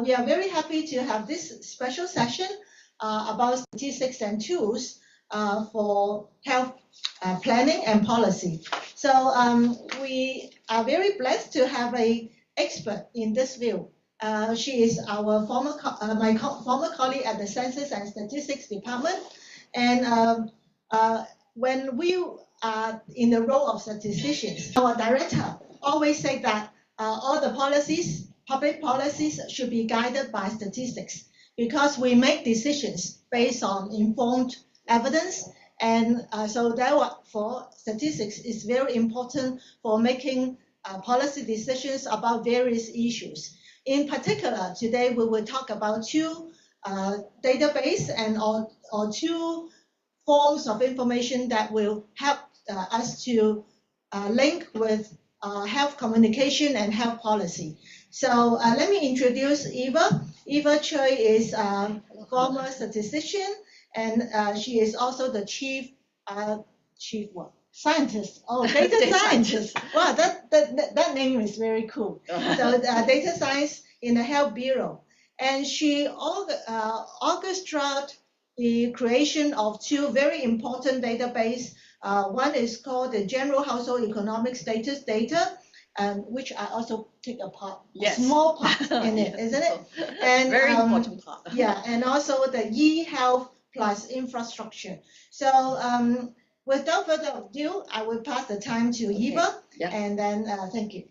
we are very happy to have this special session about statistics and tools for health planning and policy. So we are very blessed to have an expert in this field. She is our former colleague at the Census and Statistics Department. And when we are in the role of statisticians, our director always say that all the policies, public policies, should be guided by statistics, because we make decisions based on informed evidence. And so therefore, statistics is very important for making policy decisions about various issues. In particular, today we will talk about two databases and or two forms of information that will help us to link with health communication and health policy. So let me introduce Eva. Eva Tsui is a former statistician, and she is also the chief scientist. Oh, data scientist. Wow, that name is very cool. So data science in the Health Bureau. And she orchestrated the creation of two very important databases. One is called the General Household Economic Status Data, which I also take a part, yes, a small part in it, isn't it? And very important part. Yeah, and also the e-health plus infrastructure. So without further ado, I will pass the time to Eva, yeah, and then thank you.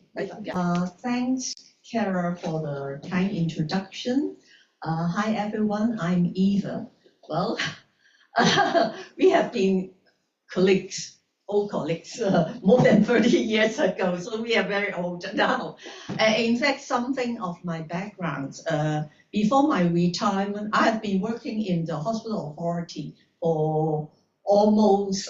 Thanks, Kara, for the kind introduction. Hi everyone, I'm Eva. Well, we have been old colleagues, more than 30 years ago, so we are very old now. In fact, something of my background, before my retirement, I have been working in the hospital authority for almost,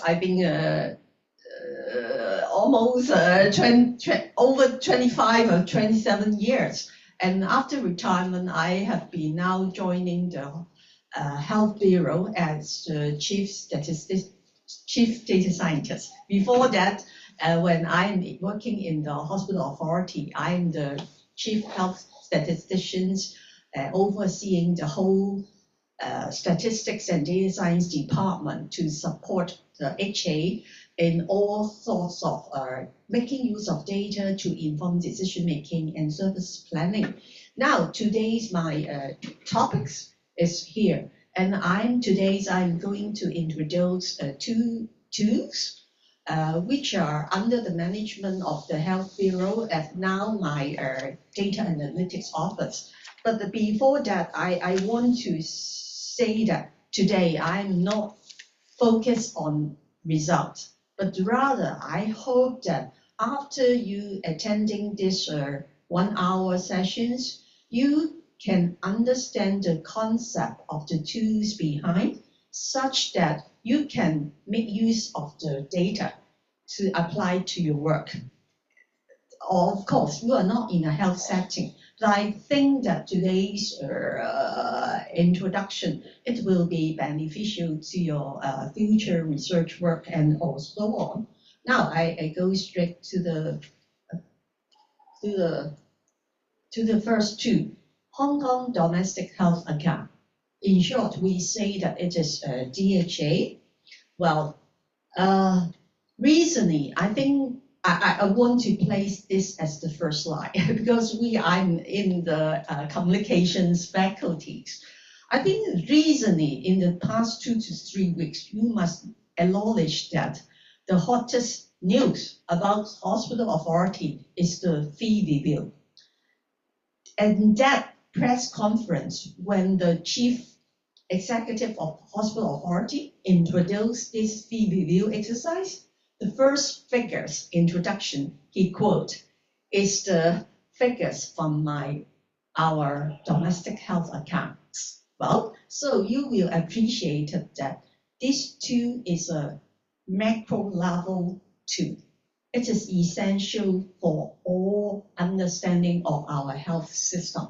over 25 or 27 years. And after retirement, I have been now joining the Health Bureau as the chief data scientist. Before that, when I'm working in the hospital authority, I'm the chief health statisticians, overseeing the whole statistics and data science department to support the HA in all sorts of making use of data to inform decision making and service planning. Now, today's my topics is here, and I'm going to introduce two tools which are under the management of the Health Bureau and now my data analytics office. But before that, I want to say that today I'm not focused on results, but rather I hope that after you attending this 1 hour sessions, you can understand the concept of the tools behind, such that you can make use of the data to apply to your work. Of course, you are not in a health setting, but I think that today's introduction, it will be beneficial to your future research work and also on. Now I go straight to the first two. Hong Kong Domestic Health Account. In short, we say that it is DHA. Well, recently, I think I want to place this as the first slide because I'm in the communications faculties. I think recently, in the past 2 to 3 weeks, you must acknowledge that the hottest news about hospital authority is the fee review. And that press conference, when the chief executive of hospital authority introduced this fee review exercise, the first figures introduction he quote is the figures from our domestic health accounts. Well, so you will appreciate that this tool is a macro level tool. It is essential for all understanding of our health system.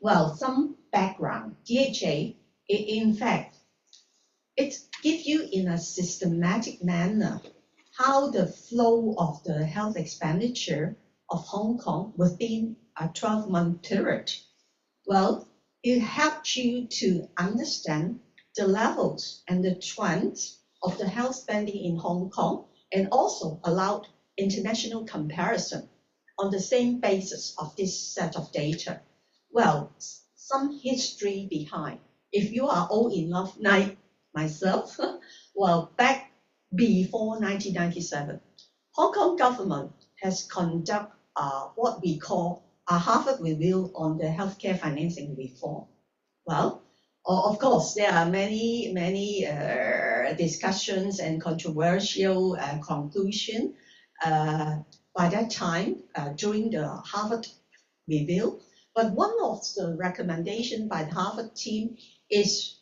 Well, some background. DHA, in fact, it gives you in a systematic manner how the flow of the health expenditure of Hong Kong within a 12-month period. Well, it helps you to understand the levels and the trends of the health spending in Hong Kong, and also allowed international comparison on the same basis of this set of data. Well, some history behind. If you are old enough, like myself, well, back before 1997, Hong Kong government has conducted what we call a Harvard Review on the healthcare financing reform. Well, of course, there are many discussions and controversial conclusion by that time during the Harvard Review. But one of the recommendations by the Harvard team is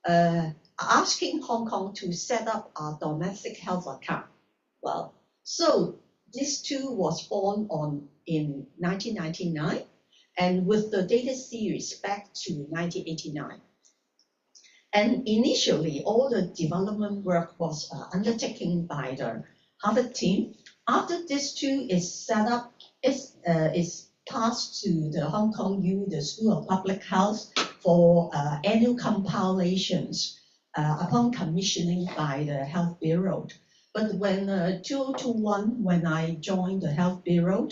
asking Hong Kong to set up a domestic health account. Well, so this too was born in 1999, and with the data series back to 1989. And initially, all the development work was undertaken by the Harvard team. After this too is set up, is passed to the Hong Kong U, the School of Public Health, for annual compilations upon commissioning by the Health Bureau. But when 2021, when I joined the Health Bureau,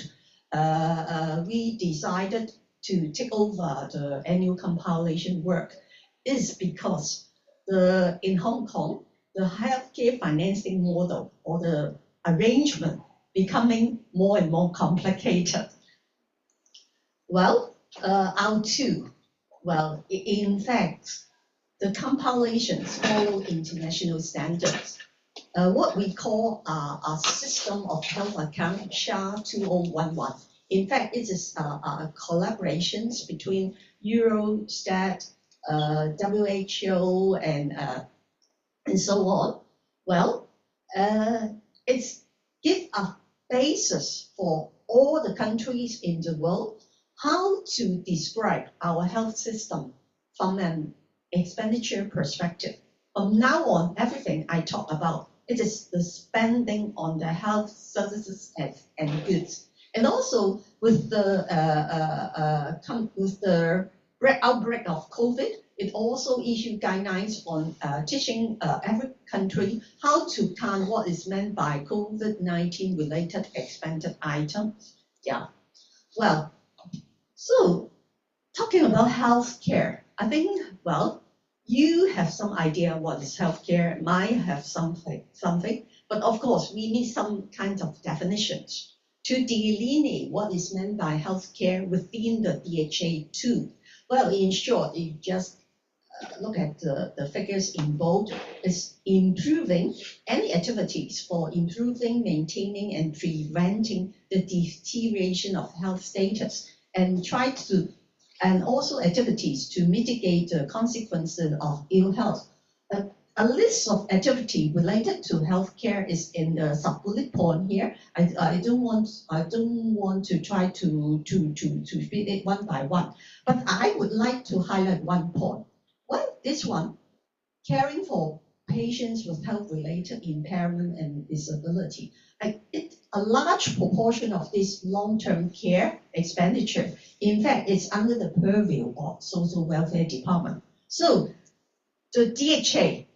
we decided to take over the annual compilation work. Is because in Hong Kong, the healthcare financing model or the arrangement becoming more and more complicated. Well, our two, well, in fact, the compilations follow international standards. What we call a system of health account, HKSAR 2011. In fact, it is collaborations between Eurostat, WHO, and so on. Well, it's give a basis for all the countries in the world how to describe our health system from an expenditure perspective. From now on, everything I talk about, it is the spending on the health services and goods. And also with the outbreak of COVID, it also issued guidelines on teaching every country how to count what is meant by COVID-19 related expended items. Yeah. Well, so talking about healthcare, I think, well, you have some idea what is healthcare, might have something, but of course we need some kind of definitions to delineate what is meant by healthcare within the DHA too. Well, in short, you just look at the figures in bold. Is improving any activities for improving, maintaining, and preventing the deterioration of health status, and and also activities to mitigate the consequences of ill health. A list of activity related to healthcare is in the sub-bullet point here. I don't want to try to read it one by one, but I would like to highlight one point. Well, this one, caring for patients with health-related impairment and disability. A large proportion of this long-term care expenditure, in fact, is under the purview of Social Welfare Department. So the DHA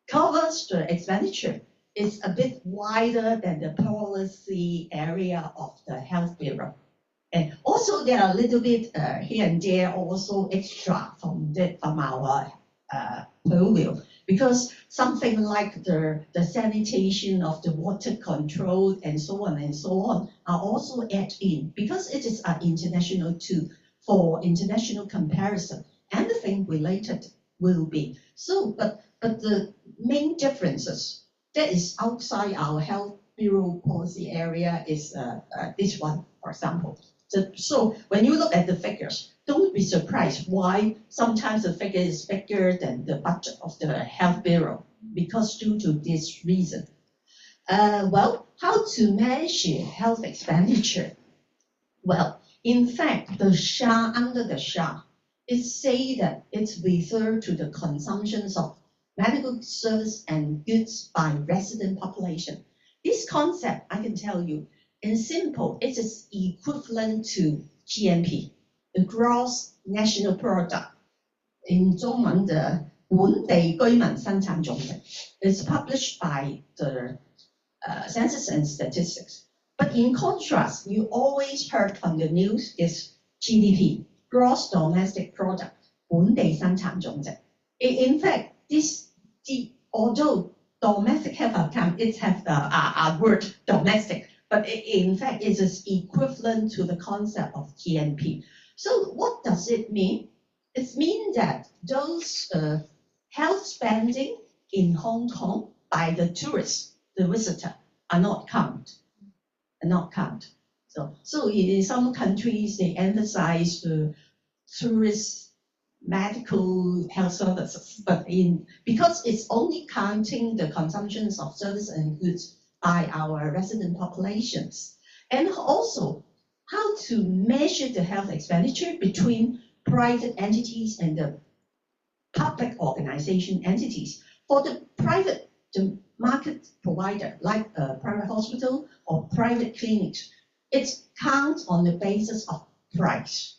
covers the expenditure is a bit wider than the policy area of the Health Bureau. And also there are a little bit here and there also extra from our purview, because something like the sanitation of the water control and so on are also added in, because it is an international tool for international comparison. Anything related will be. So, but the main differences that is outside our Health Bureau policy area is this one, for example. So when you look at the figures, don't be surprised why sometimes the figure is bigger than the budget of the Health Bureau, because due to this reason. Well, how to measure health expenditure? Well, in fact, the HKSAR, under the HKSAR, it say that it's referred to the consumptions of medical service and goods by resident population. This concept, I can tell you, in simple, it is equivalent to GNP. the gross national product in 中文的本地居民生產總值 is published by the Census and Statistics. But in contrast, you always heard from the news is GDP, gross domestic product, 本地生產總值. In fact, although domestic health account, it has the word domestic, but in fact, it is equivalent to the concept of TNP. So what does it mean? It means that those health spending in Hong Kong by the tourists, the visitor, are not count. So in some countries, they emphasize the tourist medical health services, but because it's only counting the consumptions of services and goods by our resident populations, and also how to measure the health expenditure between private entities and the public organization entities. For the private, the market provider, like a private hospital or private clinics, it counts on the basis of price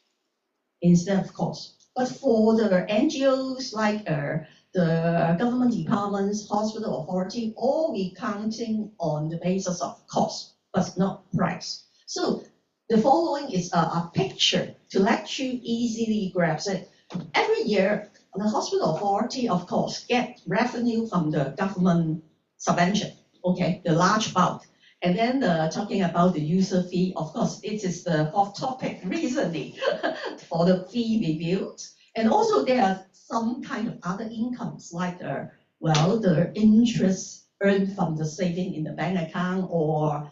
instead of cost. But for the NGOs, like the government departments, hospital authority, all we counting on the basis of cost, but not price. So the following is a picture to let you easily grasp it. Every year, the hospital authority, of course, get revenue from the government subvention, okay, the large bulk. And then talking about the user fee, of course, it is the hot topic recently for the fee review. And also there are some kind of other incomes like the interest earned from the saving in the bank account, or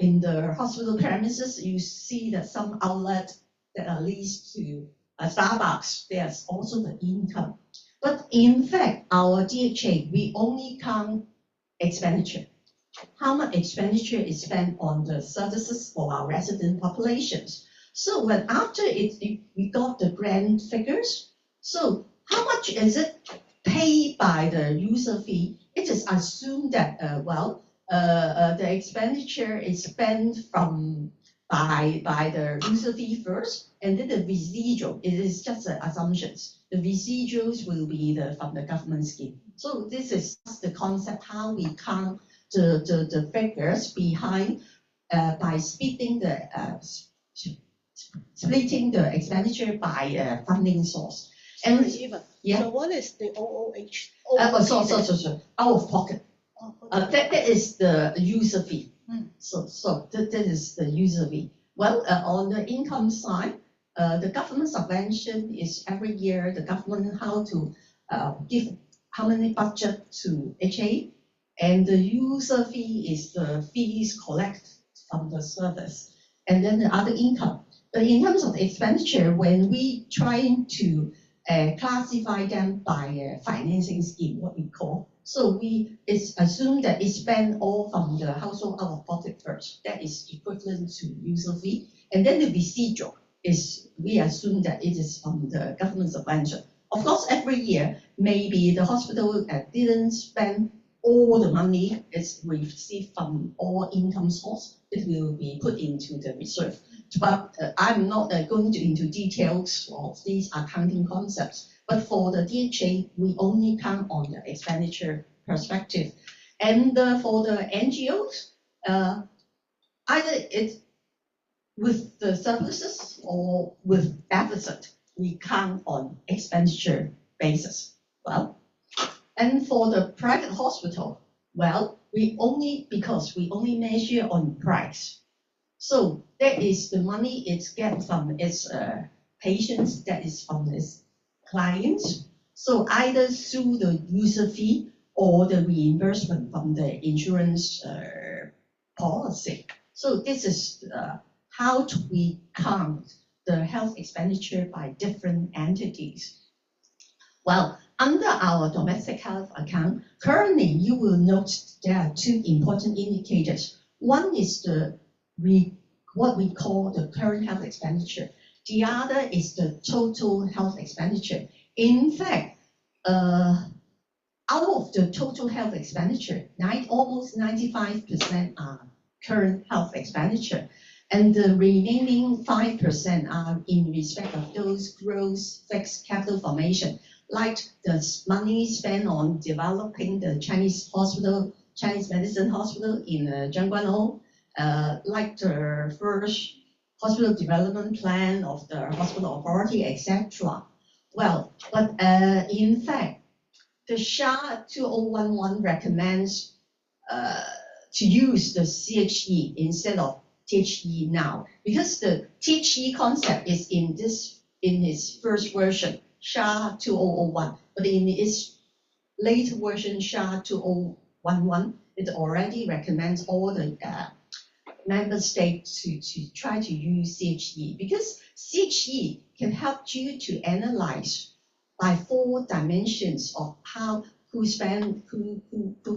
in the hospital premises, you see that some outlet that are leased to Starbucks, there's also the income. But in fact, our DHA, we only count expenditure. How much expenditure is spent on the services for our resident populations. So when after we got the grand figures, so how much is it paid by the user fee? It is assumed that, the expenditure is spent by the user fee first, and then the residual, it is just assumptions. The residuals will be from the government scheme. So this is the concept how we count the figures behind by splitting the expenditure by funding source. And Eva, yeah. So what is the OOH? So out of pocket. That is the user fee. So that is the user fee. Well, on the income side, the government subvention is every year the government how to give how many budget to HA, and the user fee is the fees collected from the service, and then the other income. But in terms of expenditure, when we trying to classify them by financing scheme, what we call, so it's assumed that it's spent all from the household out of pocket first. That is equivalent to user fee, and then the residual is we assume that it is from the government subvention. Of course, every year maybe the hospital didn't spend all the money it's received from all income source. It will be put into the reserve. But I'm not going into details of these accounting concepts. But for the DHA, we only count on the expenditure perspective. And for the NGOs, either it's with the surpluses or with deficit, we count on expenditure basis. Well, and for the private hospital, well, because we only measure on price. So that is the money it gets from its patients, that is from its clients. So either through the user fee or the reimbursement from the insurance policy. So this is how we count the health expenditure by different entities. Well, under our domestic health account, currently you will note there are two important indicators. One is what we call the current health expenditure. The other is the total health expenditure. In fact, out of the total health expenditure, almost 95% are current health expenditure. And the remaining 5% are in respect of those gross fixed capital formation, like the money spent on developing the Chinese hospital, Chinese medicine hospital in Zhangguanou, like the first hospital development plan of the hospital authority, etc. Well, but in fact, the HKSAR 2011 recommends to use the CHE instead of THE now, because the THE concept is in its first version, HKSAR 2001, but in its later version, HKSAR 2011, it already recommends all the member states to try to use CHE, because CHE can help you to analyze by 4 dimensions of how who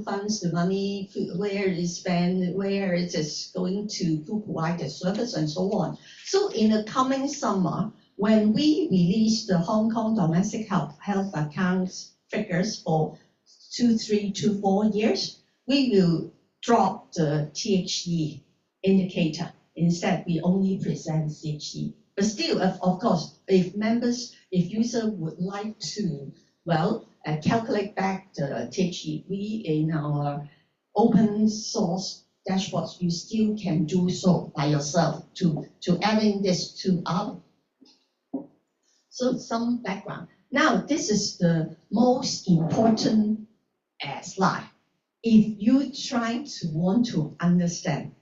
funds the money, where it is spent, where it is going to, who provide the service, and so on. So in the coming summer, when we release the Hong Kong domestic health accounts figures for 3 to 4 years, we will drop the THE indicator. Instead, we only present CHE. But still, of course, if users would like to, calculate back the THE, we in our open source dashboards, you still can do so by yourself to adding this to up. So some background. Now, this is the most important slide. If you want to understand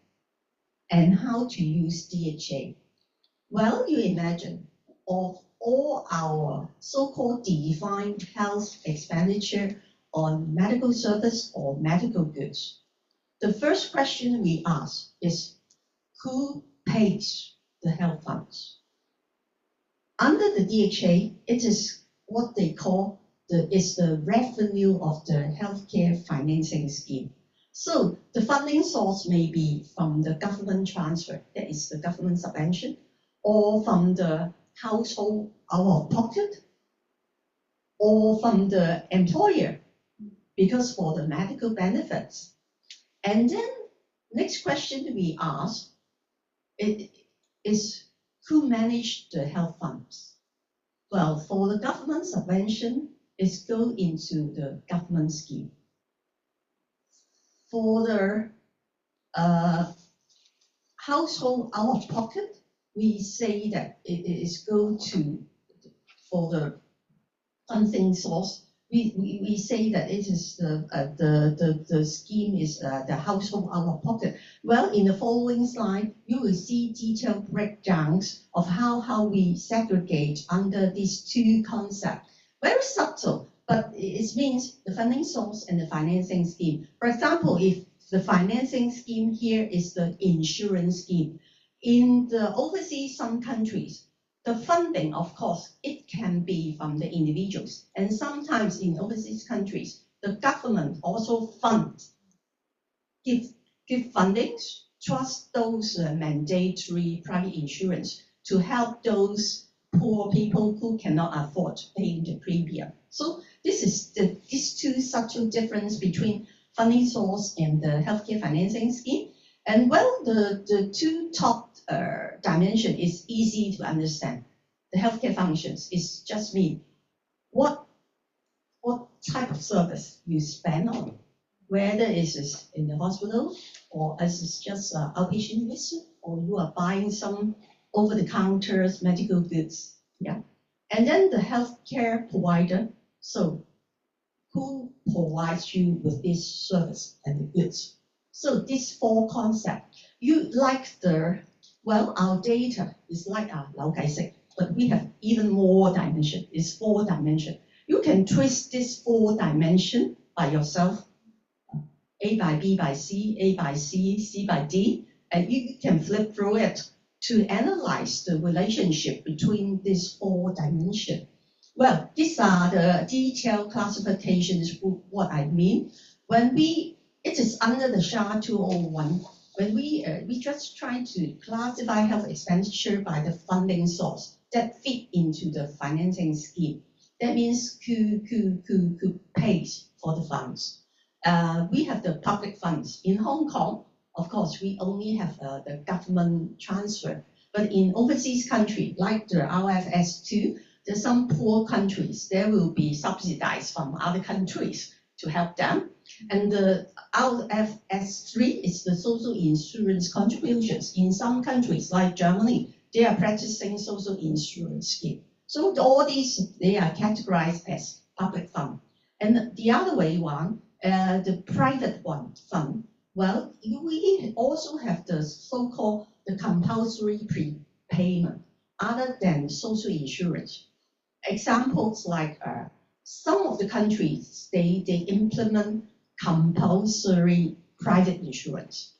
and how to use DHA, well, you imagine of all our so-called defined health expenditure on medical service or medical goods, the first question we ask is, who pays the health funds? Under the DHA, it is what they call the revenue of the healthcare financing scheme. So the funding source may be from the government transfer, that is the government subvention, or from the household out of pocket, or from the employer, because for the medical benefits. And then next question we ask is who manage the health funds? Well, for the government subvention, it's go into the government scheme. For the household out of pocket, we say that it is go to, for the funding source, we say that it is the scheme is the household out of pocket. Well, in the following slide, you will see detailed breakdowns of how we segregate under these 2 concepts. Very subtle, but it means the funding source and the financing scheme. For example, if the financing scheme here is the insurance scheme, in the overseas, some countries, the funding, of course, it can be from the individuals. And sometimes in overseas countries, the government also give fundings, trust those mandatory private insurance to help those poor people who cannot afford paying the premium. So this is these 2 subtle difference between funding source and the healthcare financing scheme. And well, the 2 top dimension is easy to understand. The healthcare functions is just mean what type of service you spend on, whether it is in the hospital or as it's just outpatient visit, or you are buying some over-the-counter medical goods. Yeah, and then the healthcare provider. So who provides you with this service and the goods? So these 4 concepts, you like our data is like but we have even more dimension. It's 4 dimension. You can twist this 4 dimension by yourself, A by B by C, A by C, C by D, and you can flip through it to analyze the relationship between these 4 dimensions. Well, these are the detailed classifications of what I mean. It is under the HKSAR 201. When we just try to classify health expenditure by the funding source that fit into the financing scheme. That means who pays for the funds. We have the public funds. In Hong Kong, Of course, we only have the government transfer. But in overseas country, like the RFS2, there's some poor countries, they will be subsidized from other countries to help them. And the RFS3 is the social insurance contributions. In some countries, like Germany, they are practicing social insurance scheme. So all these, they are categorized as public fund. And the other way one, the private one fund, well, we also have the so-called the compulsory prepayment, other than social insurance. Examples like some of the countries, they implement compulsory private insurance.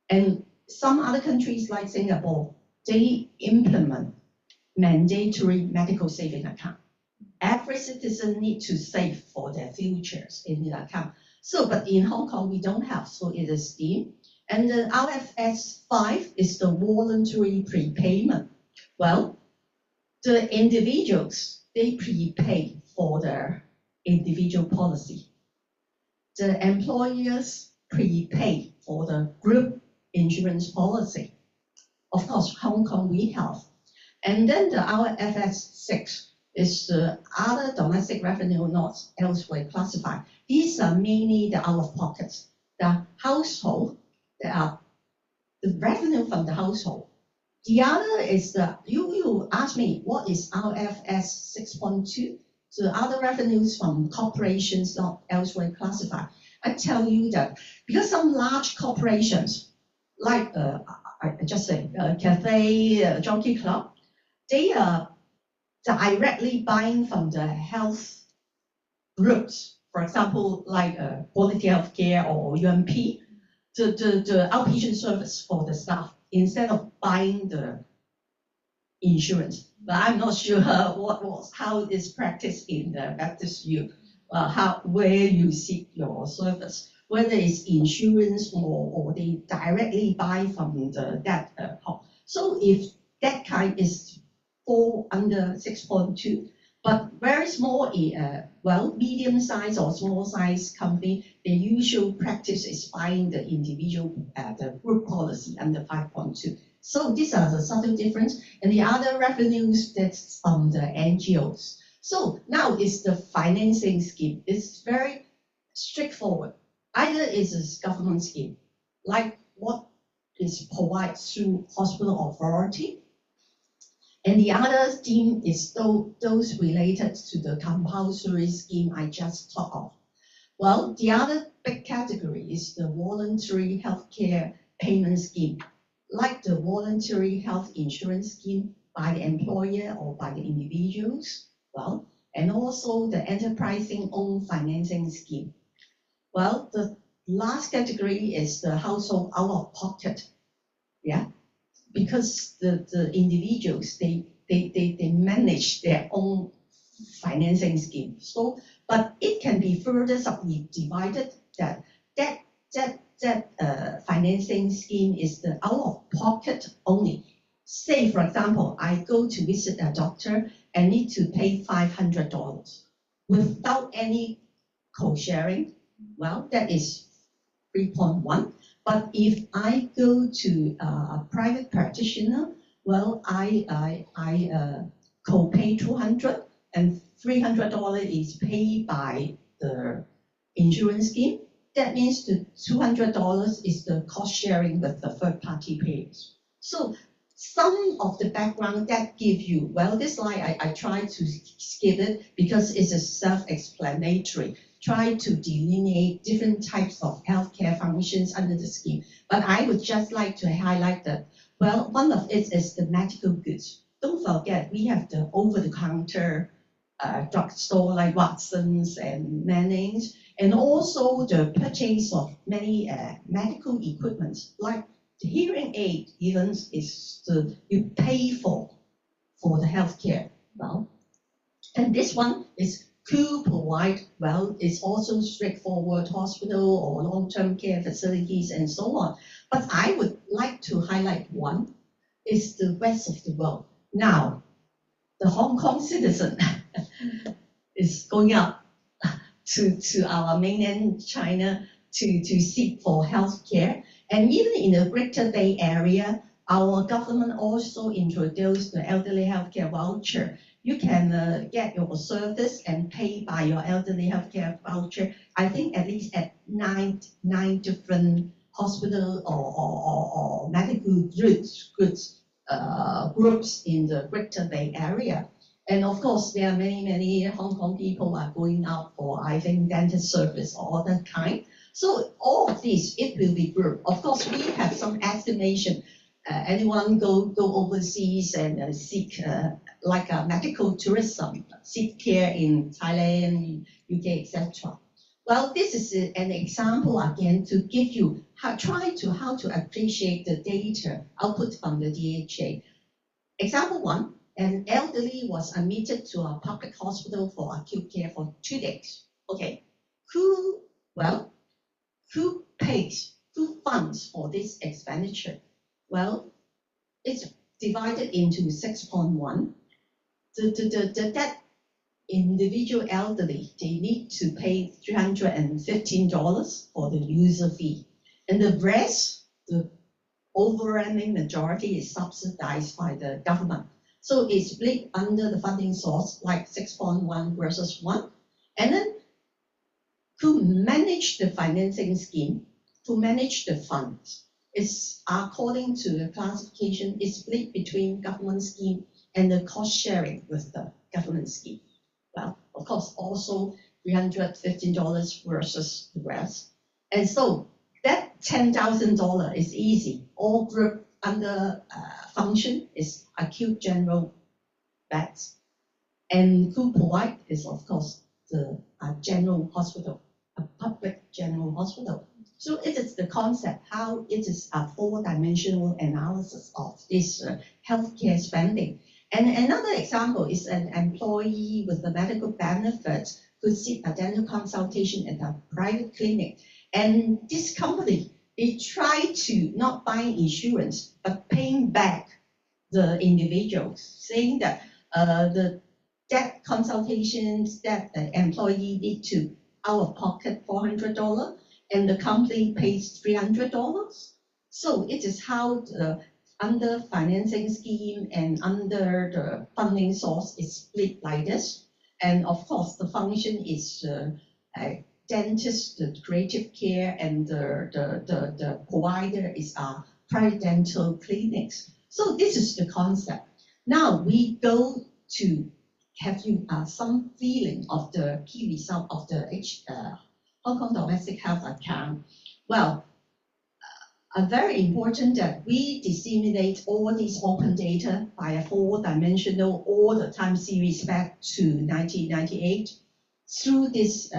And some other countries like Singapore, they implement mandatory medical saving account. Every citizen needs to save for their futures in the account. So, but in Hong Kong, we don't have, so it is scheme. And the RFS 5 is the voluntary prepayment. Well, the individuals, they prepay for their individual policy. The employers prepay for the group insurance policy. Of course, Hong Kong we have. And then the RFS 6 is the other domestic revenue not elsewhere classified. These are mainly the out-of-pockets. The household, the revenue from the household. The other is you ask me, what is RFS 6.2? The other revenues from corporations not elsewhere classified. I tell you that because some large corporations, like I just say cafe, jockey club, they are directly buying from the health groups. For example, like quality health care or UMP, the outpatient service for the staff instead of buying the insurance. But I'm not sure how it is practiced in the Baptist U, where you seek your service, whether it's insurance or they directly buy from that. So if that kind is fall under 6.2, but very small, medium-sized or small-sized company, the usual practice is buying the individual, the group policy under 5.2. So these are the subtle difference. And the other revenues, that's from the NGOs. So now is the financing scheme. It's very straightforward. Either it's a government scheme, like what is provided through hospital authority, and the other scheme is those related to the compulsory scheme I just talked of. Well, the other big category is the voluntary healthcare payment scheme, like the voluntary health insurance scheme by the employer or by the individuals. Well, and also the enterprising own financing scheme. Well, the last category is the household out of pocket. Yeah. Because the individuals, they manage their own financing scheme. So, but it can be further subdivided that financing scheme is the out of pocket only. Say, for example, I go to visit a doctor and need to pay $500 without any co-sharing. Well, that is 3.1. But if I go to a private practitioner, well, I co-pay $200 and $300 is paid by the insurance scheme. That means the $200 is the cost sharing with the third party payers. So some of the background that give you, well, this slide I try to skip it because it's a self-explanatory. Try to delineate different types of healthcare functions under the scheme. But I would just like to highlight that, well, one of it is the medical goods. Don't forget, we have the over-the-counter drugstore like Watson's and Manning's, and also the purchase of many medical equipment, like the hearing aid even is you pay for the healthcare. Well, and this one is who provide, well, it's also straightforward hospital or long-term care facilities and so on. But I would like to highlight one, is the rest of the world. Now, the Hong Kong citizen is going up to our mainland China to seek for health care. And even in the Greater Bay Area, our government also introduced the elderly healthcare voucher. You can get your service and pay by your elderly healthcare voucher. I think at least at nine different hospital or medical groups in the Greater Bay Area. And of course, there are many Hong Kong people are going out for, I think, dental service or other kind. So all of this, it will be grouped. Of course, we have some estimation. Anyone go overseas and seek like a medical tourism, seek care in Thailand, UK, etc. Well, this is an example again to give you how to appreciate the data output from the DHA. Example 1, an elderly was admitted to a public hospital for acute care for 2 days. Okay, who funds for this expenditure? Well, it's divided into 6.1. That individual elderly, they need to pay $315 for the user fee. And the rest, the overwhelming majority is subsidized by the government. So it's split under the funding source, like 6.1 versus 1. And then to manage the financing scheme, to manage the funds, is according to the classification, is split between government scheme and the cost sharing with the government scheme. Well, of course, also $315 versus the rest. And so that $10,000 is easy. All group under function is acute general beds. And who provide is, of course, the general hospital, a public general hospital. So it is the concept, how it is a 4-dimensional analysis of this healthcare spending. And another example is an employee with the medical benefits who seek a dental consultation at a private clinic. And this company, they try to not buy insurance, but paying back the individuals, saying that that consultations that the employee need to out of pocket $400 and the company pays $300. So it is how the under financing scheme and under the funding source is split like this. And of course, the function is dentist, the creative care, and the provider is private dental clinics. So this is the concept. Now we go to have you some feeling of the key result of the Hong Kong domestic health account. Well, very important that we disseminate all these open data by a 4-dimensional all the time series back to 1998 through this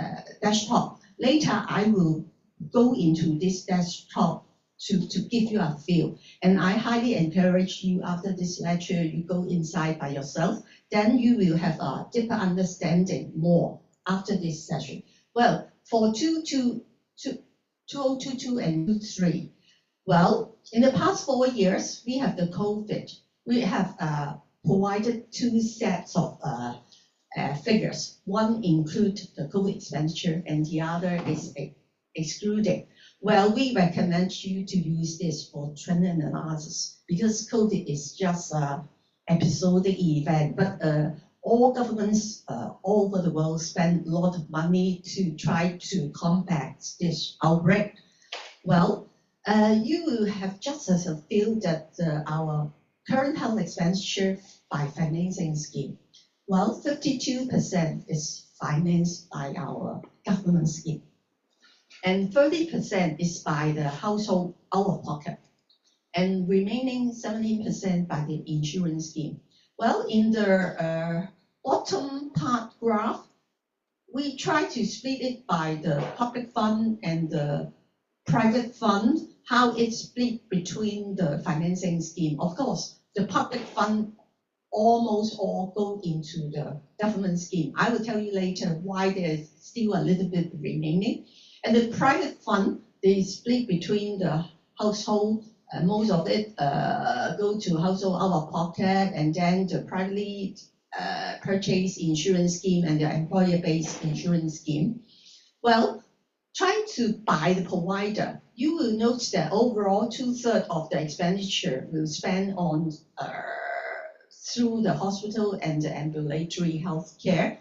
desktop. Later, I will go into this desktop to give you a feel. And I highly encourage you after this lecture, you go inside by yourself, then you will have a deeper understanding more after this session. Well, for 2022 and 23, well, in the past 4 years, we have the COVID. We have provided 2 sets of figures. One includes the COVID expenditure and the other is excluded. Well, we recommend you to use this for trend analysis because COVID is just an episodic event, but all governments all over the world spend a lot of money to try to combat this outbreak. Well, you will have just as a feel that our current health expenditure by financing scheme. Well, 52% is financed by our government scheme. And 30% is by the household out of pocket. And remaining 17% by the insurance scheme. Well, in the bottom part graph, we try to split it by the public fund and the private fund, how it's split between the financing scheme. Of course, the public fund almost all go into the government scheme. I will tell you later why there's still a little bit remaining. And the private fund, they split between the household, most of it go to household out of pocket, and then the privately purchased insurance scheme and the employer-based insurance scheme. Well, trying to buy the provider, you will note that overall 2/3 of the expenditure will spend on through the hospital and the ambulatory health care.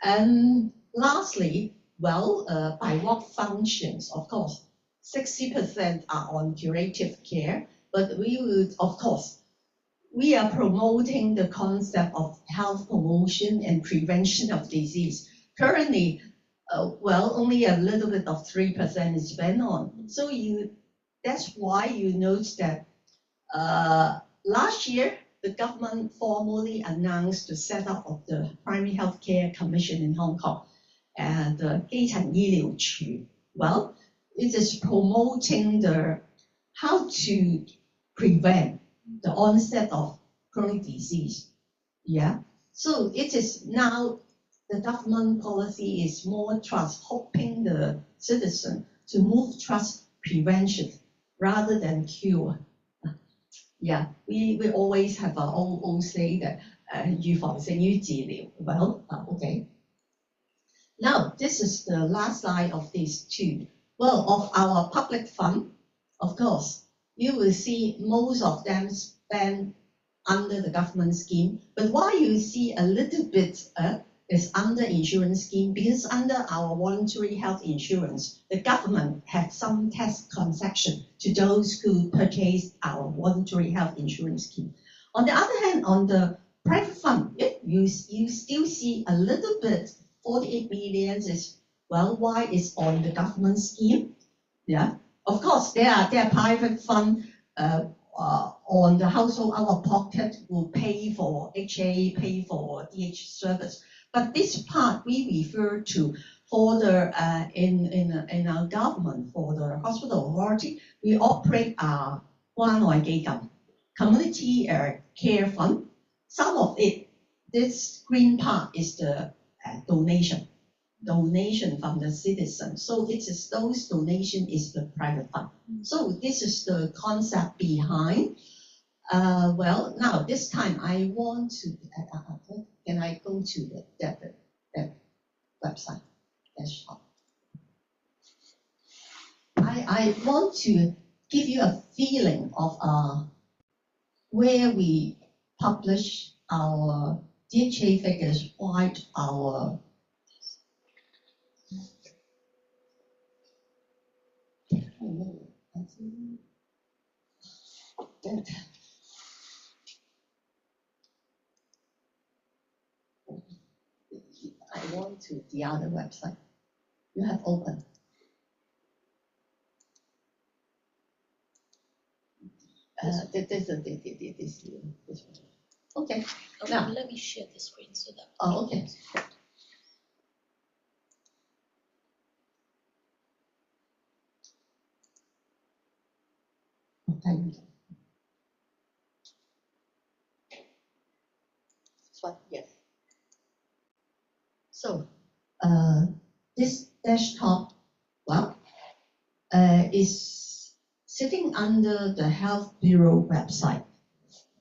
And lastly, well, by what functions? Of course, 60% are on curative care, but we would, of course, we are promoting the concept of health promotion and prevention of disease. Currently, well, only a little bit of 3% is spent on. So that's why you note that last year, the government formally announced the setup of the Primary Healthcare Commission in Hong Kong and the 基層醫療處. Well, it is promoting how to prevent the onset of chronic disease. Yeah. So it is now the government policy is more trust, hoping the citizen to move trust prevention rather than cure. Yeah, we always have our old say that 預防勝於治療. Well, okay. Now, this is the last slide of these two. Well, of our public fund, of course, you will see most of them spent under the government scheme. But why you see a little bit is under insurance scheme, because under our voluntary health insurance, the government had some tax concession to those who purchased our voluntary health insurance scheme. On the other hand, on the private fund, you still see a little bit, 48 million is, well, why is on the government scheme? Yeah, of course, there are private fund on the household out of pocket will pay for HA, pay for DH service. But this part we refer to for the in our government, for the hospital authority, we operate our 關愛基金, community care fund. Some of it, this green part is the donation from the citizen. So it is those donation is the private fund. So this is the concept behind. Well, now this time I want to, can I go to that website? Desktop. I want to give you a feeling of where we publish our DHA figures, quite our I want to the other website. You have opened. This one. Okay. Now let me share the screen so that. Oh, okay. Yes. So this desktop, well, is sitting under the Health Bureau website.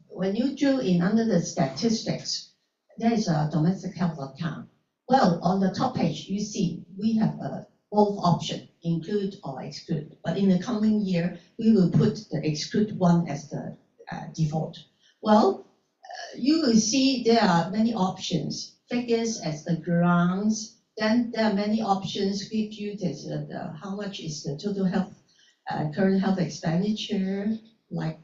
When you drill in under the statistics, there is a domestic health account. Well, on the top page, you see we have both options, include or exclude. But in the coming year, we will put the exclude one as the default. Well, you will see there are many options. Figures as the grants. Then there are many options give you this, how much is the total health current health expenditure, like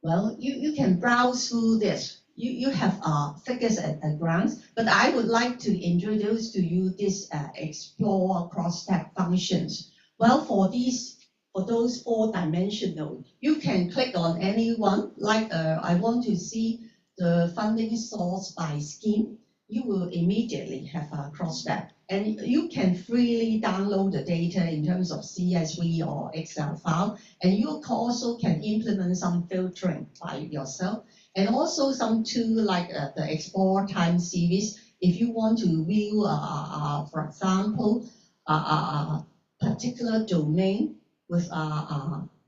well, you can browse through this. You have figures and grants, but I would like to introduce to you this explore cross-tab functions. Well, for those 4-dimensional, you can click on any one. Like I want to see the funding source by scheme. You will immediately have a cross-tab, and you can freely download the data in terms of CSV or Excel file, and you also can implement some filtering by yourself, and also some tool like the Explore Time Series. If you want to view, for example, a particular domain with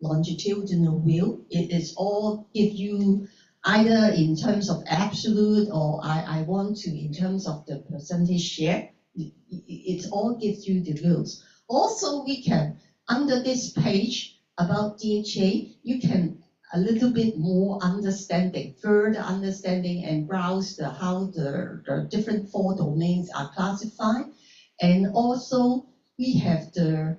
longitudinal view. It is all give you either in terms of absolute or I want to in terms of the percentage share. It all gives you the views. Also, we can, under this page about DHA, you can a little bit more understanding, further understanding and browse how the different 4 domains are classified. And also, we have the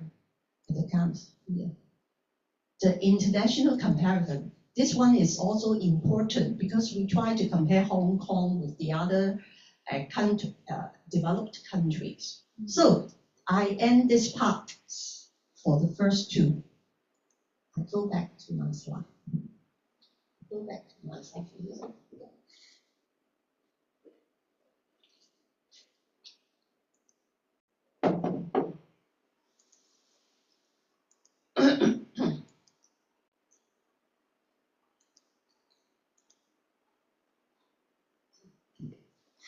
international comparison. This one is also important because we try to compare Hong Kong with the other developed countries. So I end this part for the first 2. I go back to my slide. Go back to my slide.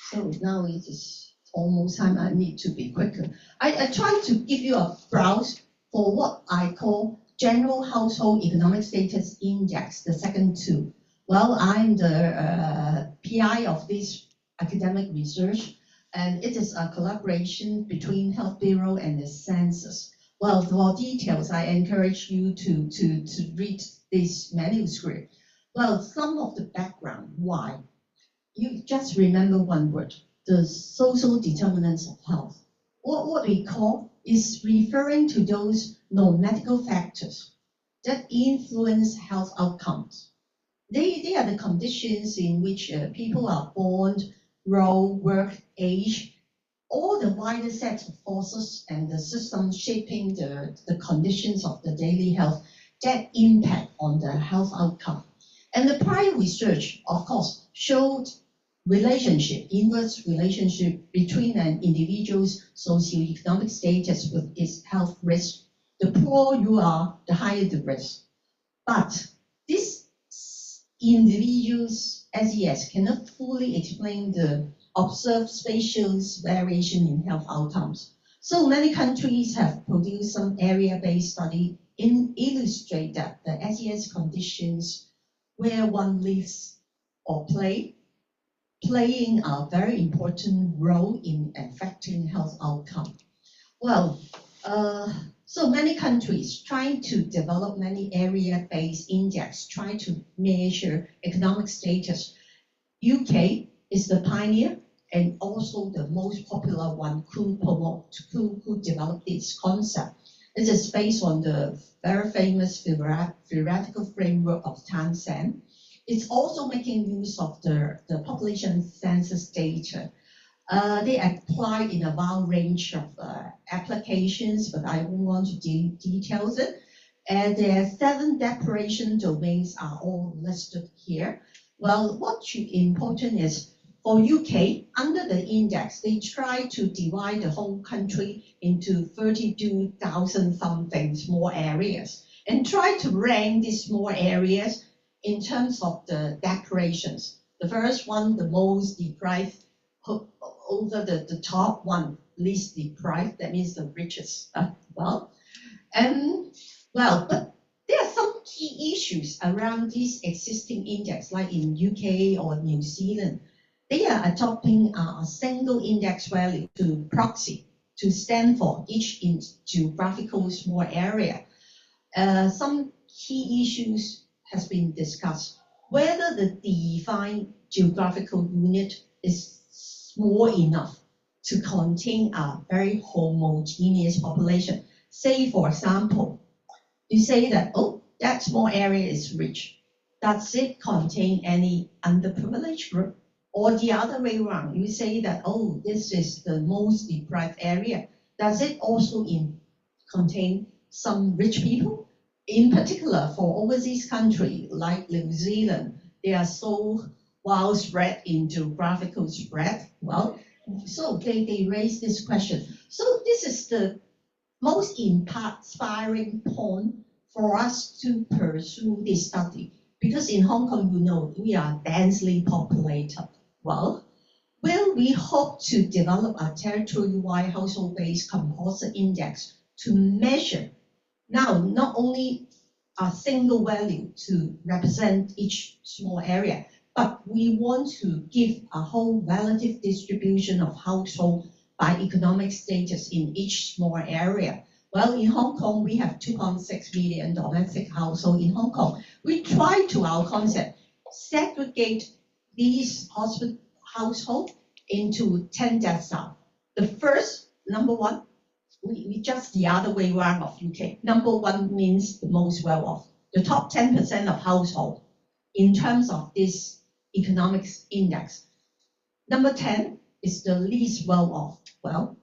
So now it is almost time. I need to be quicker. I try to give you a browse for what I call General Household Economic Status Index, the second 2. Well, I'm the PI of this academic research, and it is a collaboration between Health Bureau and the Census. Well, for details, I encourage you to read this manuscript. Well, some of the background, why? You just remember one word, the social determinants of health. What we call is referring to those non-medical factors that influence health outcomes. They are the conditions in which people are born, grow, work, age, all the wider set of forces and the systems shaping the conditions of the daily health that impact on the health outcome. And the prior research, of course, showed inverse relationship between an individual's socioeconomic status with its health risk. The poorer you are, the higher the risk. But this individual's SES cannot fully explain the observed spatial variation in health outcomes. So many countries have produced some area-based study illustrate that the SES conditions where one lives or playing a very important role in affecting health outcome. Well, so many countries trying to develop many area-based index, trying to measure economic status. UK is the pioneer and also the most popular one who developed this concept. It is based on the very famous theoretical framework of Tansen. It's also making use of the population census data. They apply in a wide range of applications, but I won't want to details it. And their 7 declaration domains are all listed here. Well, what's important is for UK, under the index, they try to divide the whole country into 32,000 something small areas and try to rank these small areas in terms of the declarations. The first one, the most deprived, over the top one, least deprived, that means the richest. But there are some key issues around this existing index, like in UK or New Zealand. They are adopting a single index value to proxy to stand for each geographical small area. Some key issues has been discussed. Whether the defined geographical unit is small enough to contain a very homogeneous population. Say, for example, you say that, oh, that small area is rich. Does it contain any underprivileged group? Or the other way around, you say that, oh, this is the most deprived area. Does it also contain some rich people? In particular, for overseas countries like New Zealand, they are so widespread in geographical spread. Well, so they raise this question. So this is the most inspiring point for us to pursue this study. Because in Hong Kong, you know, we are densely populated. Well, we hope to develop a territory-wide household-based composite index to measure now not only a single value to represent each small area, but we want to give a whole relative distribution of household by economic status in each small area. Well, in Hong Kong, we have 2.6 million domestic households in Hong Kong. We try to our concept, segregate these households into 10 deciles. The first, number one, we just the other way around of UK. Number one means the most well off. The top 10% of household in terms of this economics index. Number 10 is the least well off. Well,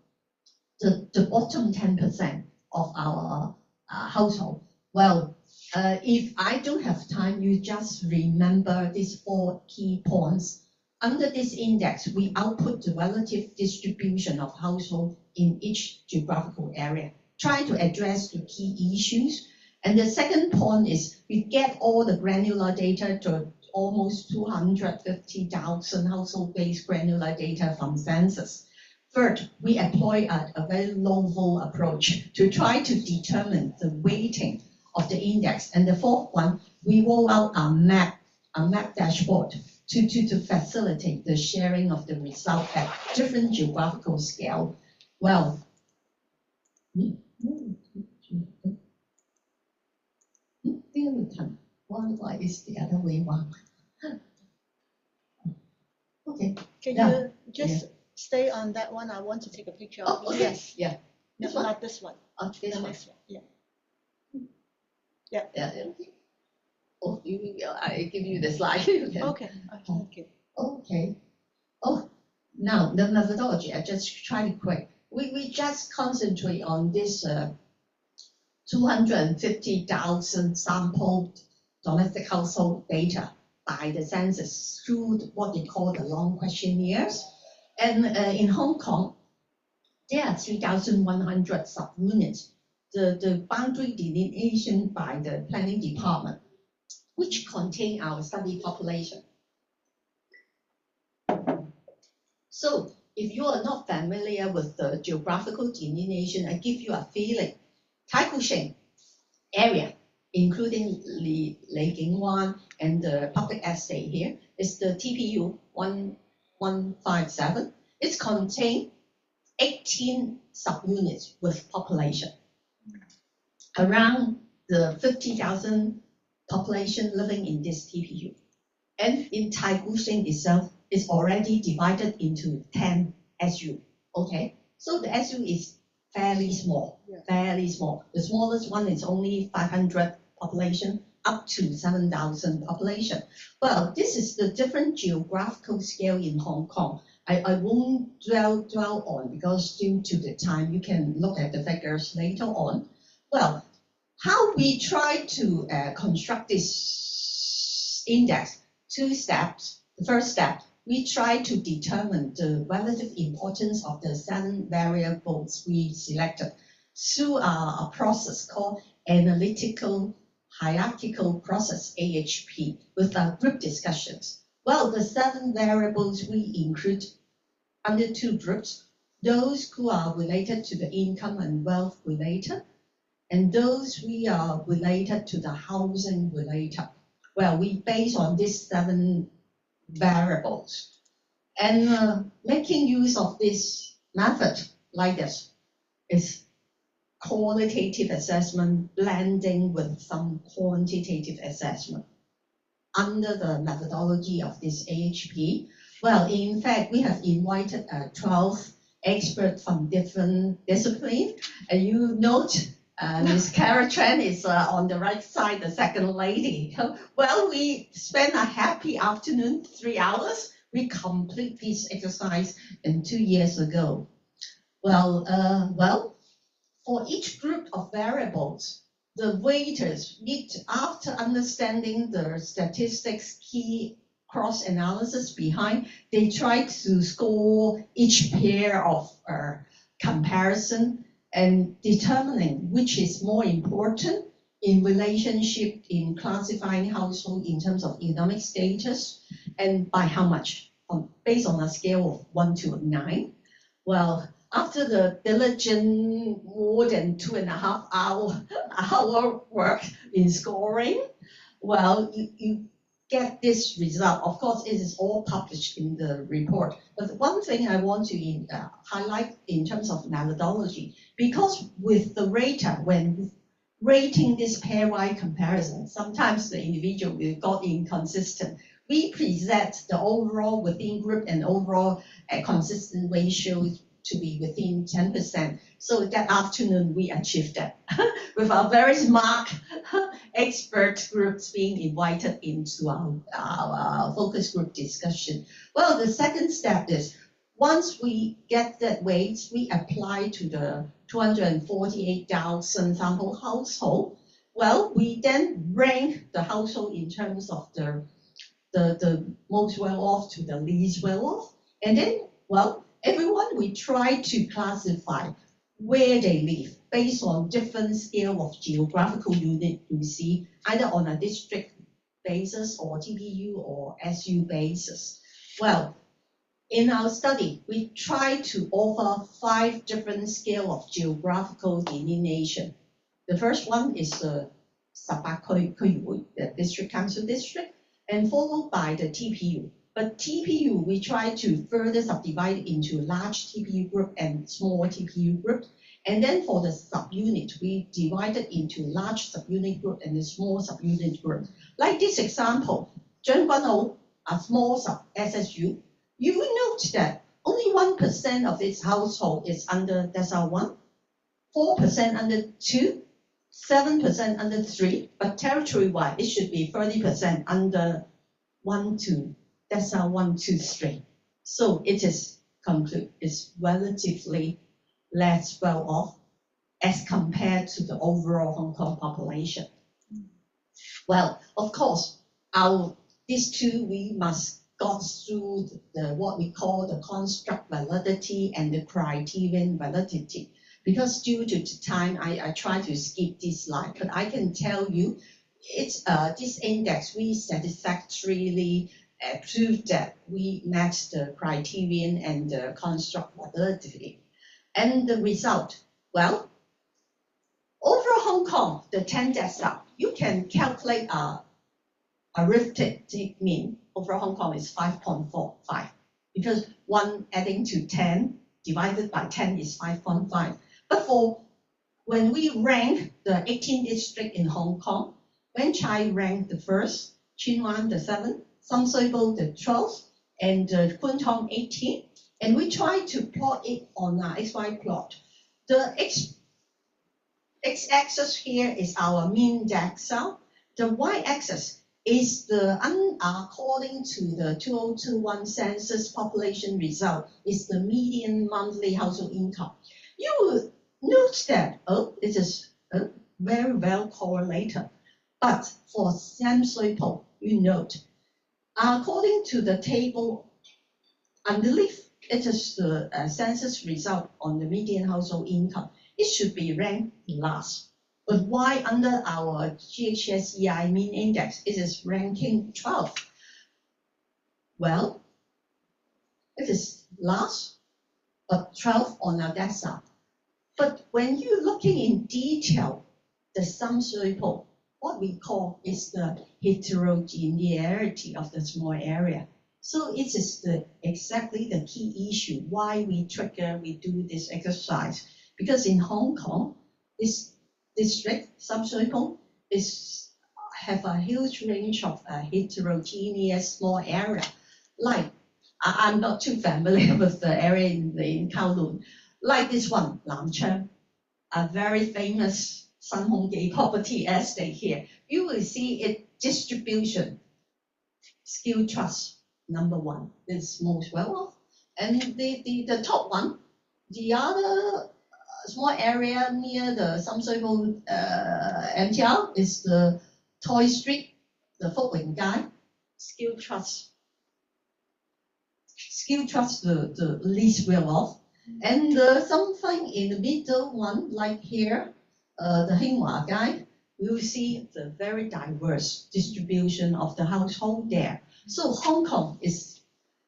the bottom 10% of our household. Well, if I don't have time, you just remember these 4 key points. Under this index, we output the relative distribution of household in each geographical area, trying to address the key issues. And the second point is we get all the granular data to almost 250,000 household-based granular data from census. Third, we employ a very low-vol approach to try to determine the weighting of the index. And the fourth one, we roll out a map dashboard to facilitate the sharing of the result at different geographical scale. Well, why is the other way around? Okay. Can you just stay on that one? I want to take a picture of Oh, okay. Yes. Yeah. No, This one? not this one. This The one. next one. Yeah. Yeah. Oh, I give you the slide. Okay. Okay. Thank you. Okay. Oh, now the methodology, I just try to quick. We just concentrate on this 250,000 sampled domestic household data by the census through what they call the long questionnaires. And in Hong Kong, there are 3,100 subunits. The boundary delineation by the planning department, which contain our study population. So if you are not familiar with the geographical delineation, I give you a feeling. Tai Kwu Shing area, including Lei Ging Wan and the public estate here, is the TPU 1157. It's contained 18 subunits with population. Around the 50,000 population living in this TPU. And in Tai Kwu Shing itself is already divided into 10 SU. Okay, so the SU is fairly small, fairly small. The smallest one is only 500 population up to 7,000 population. Well, this is the different geographical scale in Hong Kong. I won't dwell on because due to the time, you can look at the figures later on. Well, how we try to construct this index, 2 steps. The first step, we try to determine the relative importance of the 7 variables we selected through a process called analytical hierarchical process, AHP, with group discussions. Well, the 7 variables we include under 2 groups, those who are related to the income and wealth related, and those we are related to the housing related. Well, we base on these 7 variables. And making use of this method like this is qualitative assessment blending with some quantitative assessment under the methodology of this AHP. Well, in fact, we have invited 12 experts from different disciplines. And you note Ms. Cara Tran is on the right side, the second lady. Well, we spent a happy afternoon, 3 hours. We complete this exercise in 2 years ago. Well, for each group of variables, the weighters need, after understanding the statistics key cross-analysis behind, they try to score each pair of comparison and determining which is more important in relationship in classifying household in terms of economic status and by how much, based on a scale of 1 to 9. Well, after the diligent more than 2.5 hour work in scoring, well, you get this result. Of course, it is all published in the report. But one thing I want to highlight in terms of methodology, because with the rater, when rating this pairwise comparison, sometimes the individual will got inconsistent. We present the overall within group and overall consistent ratio to be within 10%. So that afternoon we achieved that with our very smart expert groups being invited into our focus group discussion. Well, the second step is once we get that weight, we apply to the 248,000 sample household. Well, we then rank the household in terms of the most well-off to the least well-off. And then, well, everyone, we try to classify where they live based on different scale of geographical unit you see, either on a district basis or TPU or SU basis. Well, in our study, we try to offer 5 different scale of geographical delineation. The first one is the 18區議會, the district council district, and followed by the TPU. But TPU, we try to further subdivide into large TPU group and small TPU group. And then for the subunit, we divided into large subunit group and a small subunit group. Like this example, 將軍澳, a small sub-SSU, you will note that only 1% of its household is under decile 1, 4% under 2, 7% under 3, but territory-wise, it should be 30% under 1 to decile 1, 2, 3. So it is relatively less well off as compared to the overall Hong Kong population. Well, of course, these two we must go through what we call the construct validity and the criterion validity. Because due to the time, I try to skip this slide, but I can tell you, it's this index we satisfactorily proved that we met the criterion and the construct validity. And the result, well, over Hong Kong, the 10 decile, you can calculate arithmetic mean over Hong Kong is 5.45 because 1 adding to 10 divided by 10 is 5.5. But when we rank the 18 district in Hong Kong, Wan Chai ranked the first, Tsuen Wan the 7th, Sam Shui Po the 12th, and Kwun Tong 18. And we try to plot it on our XY plot. The x-axis here is our mean decile. The y-axis is according to the 2021 census population result, is the median monthly household income. You will note that, it is very well correlated. But for Sam Shui Po, you note, according to the table underneath, it is the census result on the median household income. It should be ranked last. But why under our HKSAR mean index, it is ranking 12? Well, it is last, but 12 on our decile. But when you're looking in detail, the Sam Shui Po, what we call is the heterogeneity of the small area. So it is exactly the key issue why we do this exercise. Because in Hong Kong, this district, Sam Shui Po, have a huge range of heterogeneous small area. Like, I'm not too familiar with the area in Kowloon. Like this one, Lam Chang, a very famous Sun Hong Kee property estate here. You will see its distribution, skill trust. Number 1 is most well off, and the top one, the other small area near the Sam Shui Po MTR is the Toy Street, the Phúc Linh Gai, skill trust the least well off, and something in the middle one like here, the Hing Gai, you see the very diverse distribution of the household there. So Hong Kong is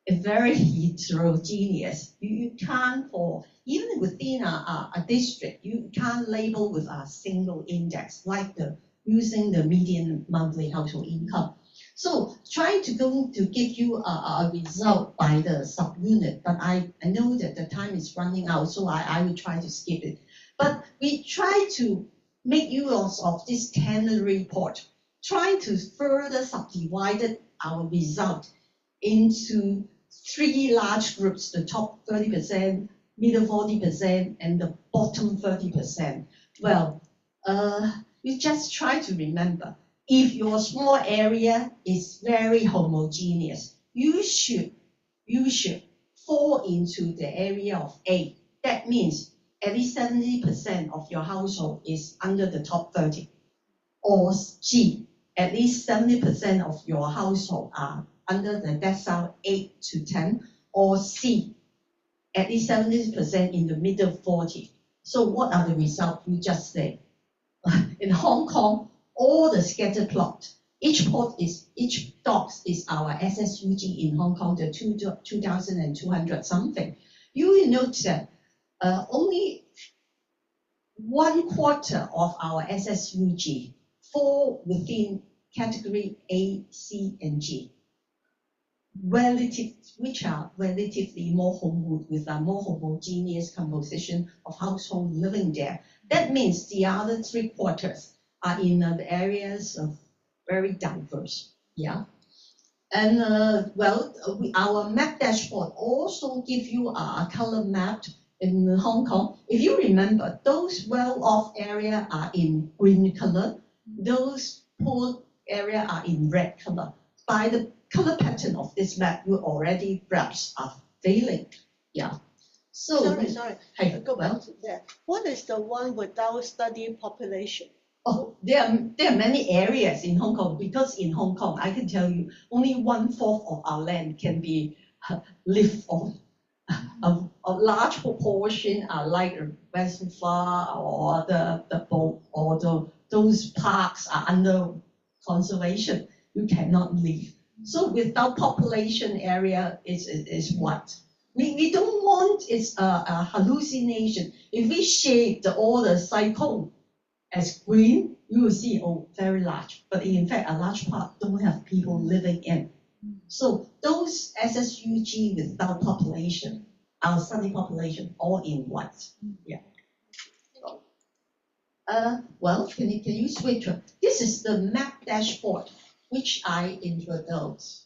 a very heterogeneous. You can't, for even within a district, you can't label with a single index like using the median monthly household income. So trying to give you a result by the subunit, but I know that the time is running out, so I will try to skip it. But we try to make use of this ternary report, trying to further subdivide our result into 3 large groups: the top 30%, middle 40%, and the bottom 30%. Well, you just try to remember, if your small area is very homogeneous, you should fall into the area of A. That means at least 70% of your household is under the top 30. Or G, at least 70% of your household are under the decile 8 to 10. Or C, at least 70% in the middle 40. So what are the results? You just say. In Hong Kong, all the scatter plot, each dot is our SSUG in Hong Kong, the 2,200 something. You will note that only 1/4 of our SSUG fall within category A, C, and G, which are relatively with a more homogeneous composition of household living there. That means the other 3/4 are in the areas of very diverse. Yeah. And our map dashboard also give you a color map in Hong Kong. If you remember, those well-off area are in green color. Those poor area are in red color. By the color pattern of this map, you already perhaps are failing. Yeah. So Sorry. Hey, Go back to that. What is the one without study population? Oh, there are many areas in Hong Kong, because in Hong Kong, I can tell you, only 1/4 of our land can be lived on. A large proportion are like reservoir or those parks are under conservation. You cannot live. So without population area is what? We don't want it's a hallucination. If we shade all the cycle as green, you will see, oh, very large. But in fact, a large part don't have people living in. So those SSUG without population, our study population, all in white. Yeah. Well, can you switch? This is the map dashboard which I introduced.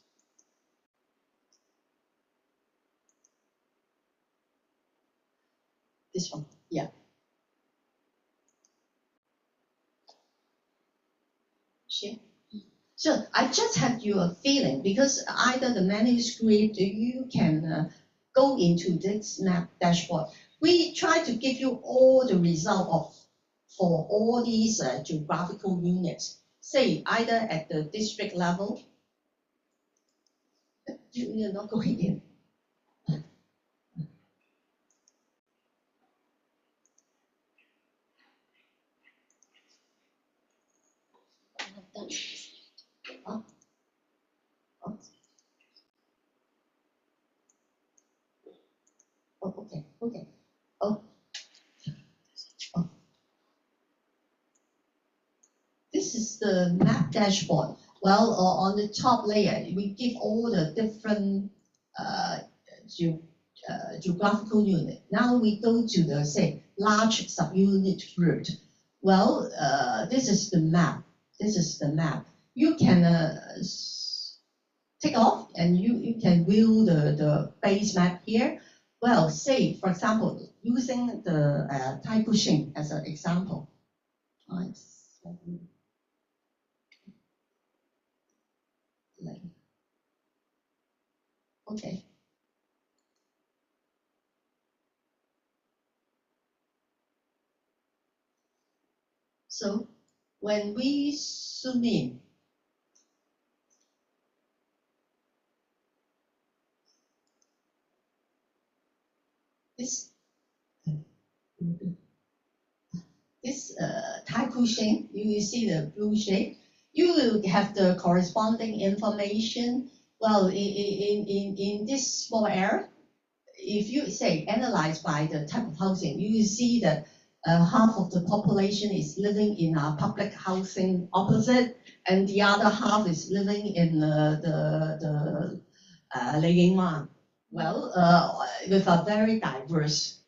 This one, yeah. Share. So I just had your feeling, because either the manuscript, you can go into this map dashboard. We try to give you all the result for all these geographical units, say either at the district level. You're not going in. Oh, okay. Oh. This is the map dashboard. Well, on the top layer, we give all the different geographical unit. Now we go to the, say, large subunit root. Well, this is the map. You can take off and you can view the base map here. Well, say, for example, using the Taikoo Shing as an example. 5, 7, 11. Okay. So when we zoom in, this Taikoo Shing, you will see the blue shade. You will have the corresponding information Well, in this small area, if you say analyze by the type of housing, you see that half of the population is living in a public housing opposite, and the other half is living in the Laying Wan. Well, with a very diverse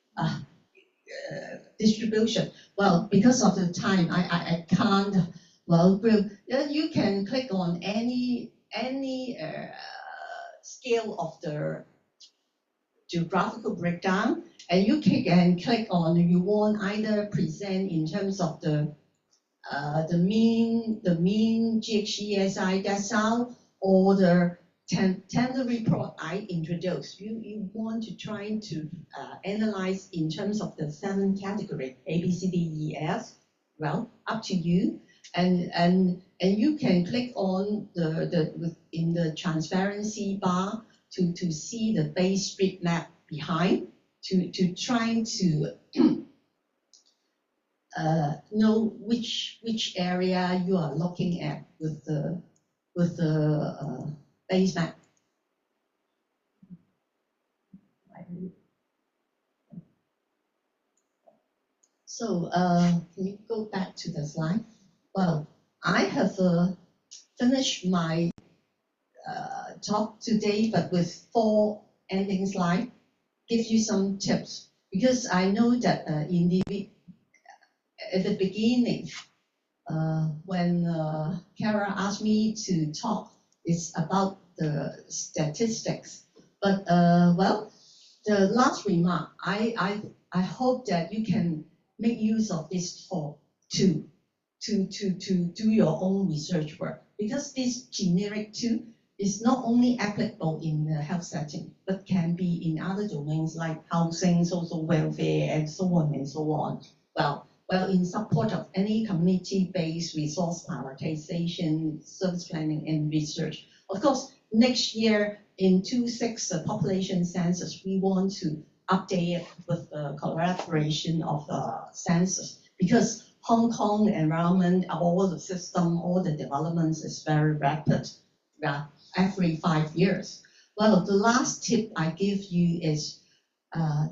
distribution. Well, because of the time, I can't. Well, you can click on any scale of the geographical breakdown, and you can click on you want either present in terms of the mean HKSAR decile or the tender report I introduced. You want to try to analyze in terms of the 7 category A, B, C, D, E, F. Well, up to you, and you can click on in the transparency bar to see the base street map behind to try to know which area you are looking at with the base map. So can you go back to the slide? Well, I have finished my talk today, but with 4 ending slides, give you some tips, because I know that at the beginning, when Kara asked me to talk, it's about the statistics. But well, the last remark, I hope that you can make use of this talk to do your own research work, because this generic tool is not only applicable in the health setting, but can be in other domains like housing, social welfare, and so on and so on. Well, in support of any community-based resource prioritization, service planning, and research. Of course, next year in 26 population census, we want to update it with the collaboration of the census, because Hong Kong environment, all the system, all the developments is very rapid. Yeah, every 5 years. Well, the last tip I give you is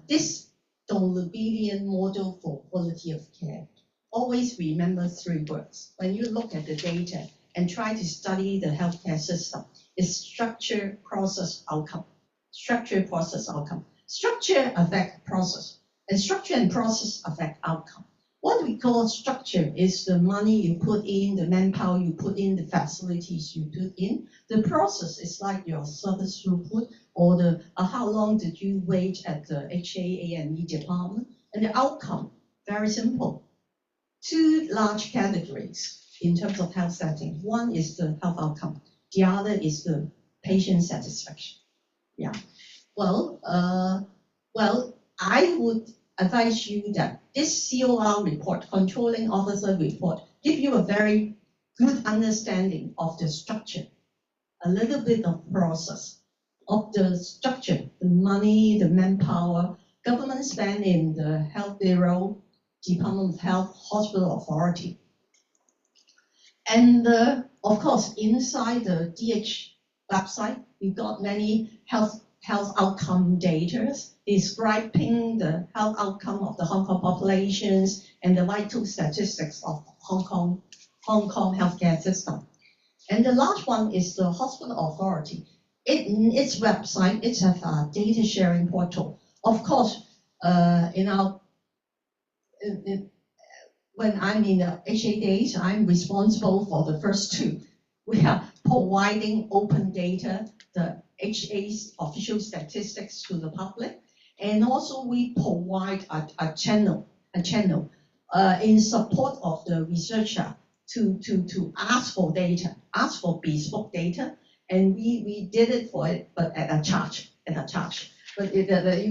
this Dolabellian model for quality of care. Always remember 3 words. When you look at the data and try to study the healthcare system, it's structure, process, outcome. Structure, process, outcome. Structure affects process, and structure and process affect outcome. What we call structure is the money you put in, the manpower you put in, the facilities you put in. The process is like your service throughput, or the how long did you wait at the HAA&E department. And the outcome, very simple. 2 large categories in terms of health setting. One is the health outcome. The other is the patient satisfaction. Yeah. Well, I would advise you that this COR report, Controlling Officer report, give you a very good understanding of the structure, a little bit of process of the structure, the money, the manpower, government spend in the Health Bureau, Department of Health, Hospital Authority. And of course, inside the DH website, we got many health outcome data describing the health outcome of the Hong Kong populations and the vital statistics of Hong Kong healthcare system. And the last one is the Hospital Authority. In its website, it has a data sharing portal. Of course, when I'm in the HA days, I'm responsible for the first 2. We are providing open data, the HA's official statistics to the public, and also we provide a channel in support of the researcher to ask for data, ask for bespoke data, and we did it for it, but at a charge. But you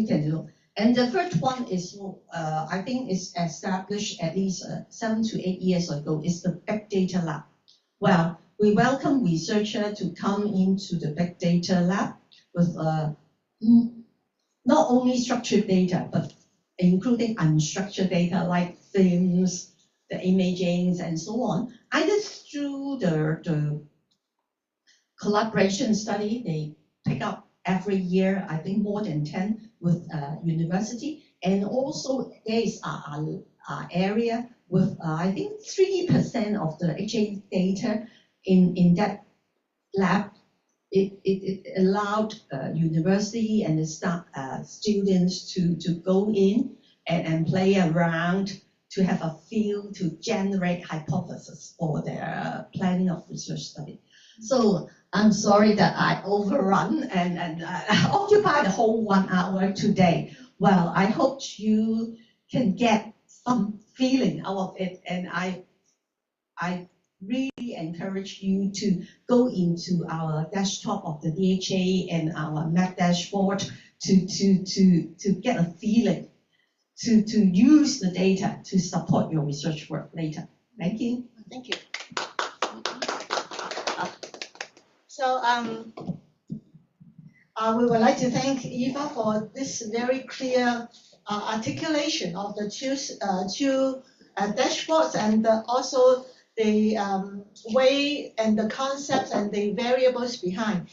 can do. And the third one is, I think it's established at least 7 to 8 years ago, is the Big Data Lab. Well, we welcome researchers to come into the Big Data Lab with not only structured data, but including unstructured data like films, the imagings, and so on, either through the collaboration study. They pick up every year, I think more than 10 with university. And also there is a area with I think 3% of the HA data in that lab. It allowed university and the students to go in and play around to have a feel to generate hypotheses for their planning of research study. So I'm sorry that I overrun and occupy the whole 1 hour today. Well, I hope you can get some feeling out of it, and I really encourage you to go into our desktop of the DHA and our map dashboard to get a feeling, to use the data to support your research work later. Thank you. Thank you. So we would like to thank Eva for this very clear articulation of the two dashboards, and also the way and the concepts and the variables behind.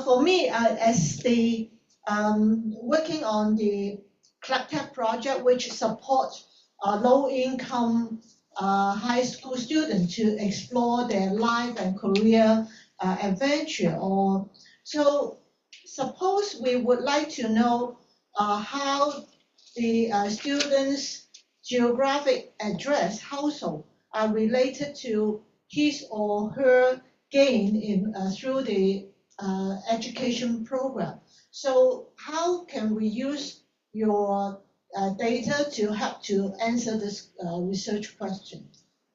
For me, as the working on the CLAPTEP project, which supports low-income high school students to explore their life and career adventure. Or so, suppose we would like to know how the students' geographic address, household, are related to his or her gain in through the education program. So how can we use your data to help to answer this research question?